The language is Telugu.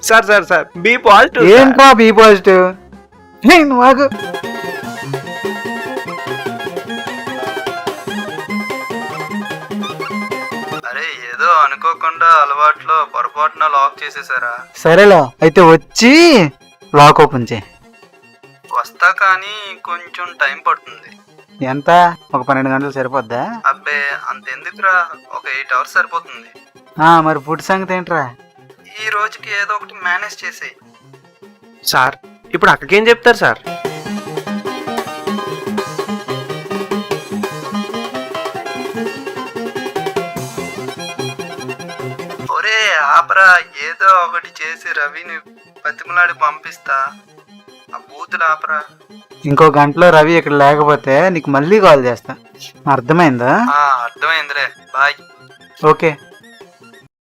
Sir sir sir B positive. ఏంట్రా బి పాజిటివ్? నువ్వు ఆగు. అరే ఏదో అనుకోకుండా అలవాట్లో పొరపాటున లాక్ చేసేసారా? సరేలా అయితే వచ్చి లాక్ ఓపెన్ చేయి. వస్తా కానీ కొంచెం టైం పడుతుంది. ఎంత? ఒక 12 గంటలు సరిపోద్దా? అబ్బే అంతెందుకురా, ఒక 8 hours సరిపోతుంది. మరి ఫుడ్ సంగతి ఏంట్రా? ఈ రోజుకి ఏదో ఒకటి మేనేజ్ చేసేయి. సార్ ఇప్పుడు అక్కకేం చెప్తారు సార్? ఒరే ఆపరా, ఏదో ఒకటి చేసి రవిని బతిమలాడి పంపిస్తా. ఆ బూతులు ఆపరా. ఇంకో గంటలో రవి ఇక్కడ లేకపోతే నీకు మళ్ళీ కాల్ చేస్తా. అర్థమైందా? అర్థమైందిలే, బాయ్. ఓకే.